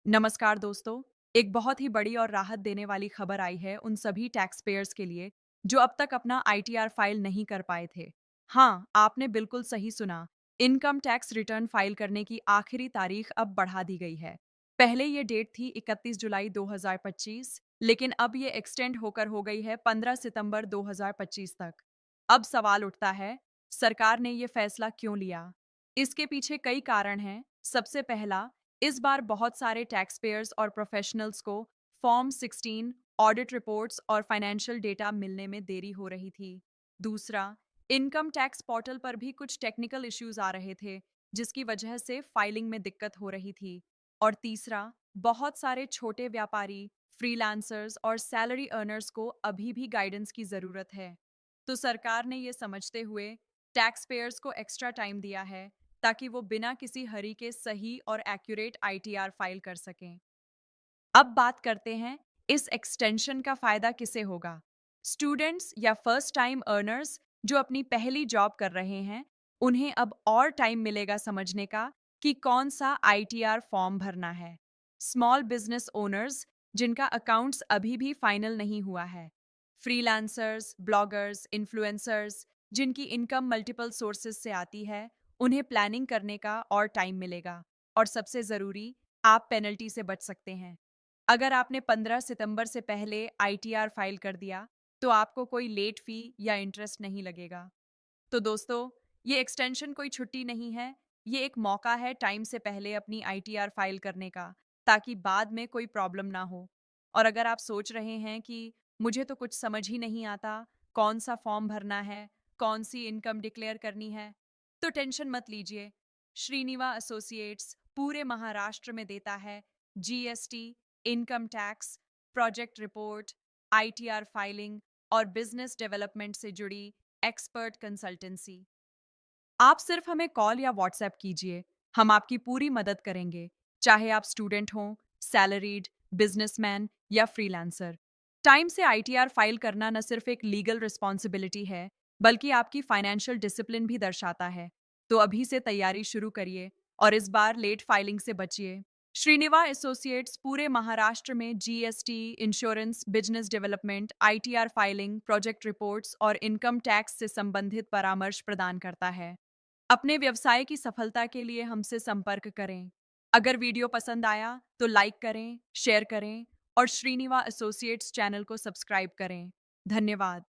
नमस्कार दोस्तों। एक बहुत ही बड़ी और राहत देने वाली खबर आई है उन सभी टैक्स पेयर्स के लिए जो अब तक अपना आईटीआर फाइल नहीं कर पाए थे। हाँ, आपने बिल्कुल सही सुना। इनकम टैक्स रिटर्न फाइल करने की आखिरी तारीख अब बढ़ा दी गई है। पहले ये डेट थी 31 जुलाई 2025, लेकिन अब ये एक्सटेंड होकर हो गई है 15 सितंबर 2025 तक। अब सवाल उठता है, सरकार ने ये फैसला क्यों लिया? इसके पीछे कई कारण हैं। सबसे पहला, इस बार बहुत सारे टैक्स पेयर्स और प्रोफेशनल्स को फॉर्म 16, ऑडिट रिपोर्ट्स और फाइनेंशियल डेटा मिलने में देरी हो रही थी। दूसरा, इनकम टैक्स पोर्टल पर भी कुछ टेक्निकल इश्यूज आ रहे थे, जिसकी वजह से फाइलिंग में दिक्कत हो रही थी। और तीसरा, बहुत सारे छोटे व्यापारी, फ्रीलांसर्स और सैलरी अर्नर्स को अभी भी गाइडेंस की ज़रूरत है। तो सरकार ने ये समझते हुए टैक्स पेयर्स को एक्स्ट्रा टाइम दिया है ताकि वो बिना किसी हरी के सही और एक्यूरेट आईटीआर फाइल कर सकें। अब बात करते हैं, इस एक्सटेंशन का फायदा किसे होगा? स्टूडेंट्स या फर्स्ट टाइम अर्नर्स जो अपनी पहली जॉब कर रहे हैं, उन्हें अब और टाइम मिलेगा समझने का कि कौन सा आईटीआर फॉर्म भरना है। स्मॉल बिजनेस ओनर्स जिनका अकाउंट्स अभी भी फाइनल नहीं हुआ है, फ्रीलांसर्स, ब्लॉगर्स, इन्फ्लुएंसर्स जिनकी इनकम मल्टीपल सोर्सेज से आती है, उन्हें प्लानिंग करने का और टाइम मिलेगा। और सबसे ज़रूरी, आप पेनल्टी से बच सकते हैं। अगर आपने 15 सितंबर से पहले आईटीआर फाइल कर दिया, तो आपको कोई लेट फी या इंटरेस्ट नहीं लगेगा। तो दोस्तों, ये एक्सटेंशन कोई छुट्टी नहीं है, ये एक मौका है टाइम से पहले अपनी आईटीआर फाइल करने का, ताकि बाद में कोई प्रॉब्लम ना हो। और अगर आप सोच रहे हैं कि मुझे तो कुछ समझ ही नहीं आता, कौन सा फॉर्म भरना है, कौन सी इनकम डिक्लेयर करनी है, तो टेंशन मत लीजिए। श्रीनिवा एसोसिएट्स पूरे महाराष्ट्र में देता है GST, income tax, project report, ITR filing और बिजनेस डेवलपमेंट से जुड़ी एक्सपर्ट कंसल्टेंसी। आप सिर्फ हमें कॉल या व्हाट्सएप कीजिए, हम आपकी पूरी मदद करेंगे, चाहे आप स्टूडेंट हों, सैलरीड, बिजनेसमैन या फ्रीलांसर। टाइम से आईटीआर फाइल करना न सिर्फ एक लीगल रिस्पॉन्सिबिलिटी है, बल्कि आपकी फाइनेंशियल डिसिप्लिन भी दर्शाता है। तो अभी से तैयारी शुरू करिए और इस बार लेट फाइलिंग से बचिए। श्रीनिवा एसोसिएट्स पूरे महाराष्ट्र में GST, insurance, business development, ITR filing, project reports और इनकम टैक्स से संबंधित परामर्श प्रदान करता है। अपने व्यवसाय की सफलता के लिए हमसे संपर्क करें। अगर वीडियो पसंद आया तो लाइक करें, शेयर करें और श्रीनिवा एसोसिएट्स चैनल को सब्सक्राइब करें। धन्यवाद।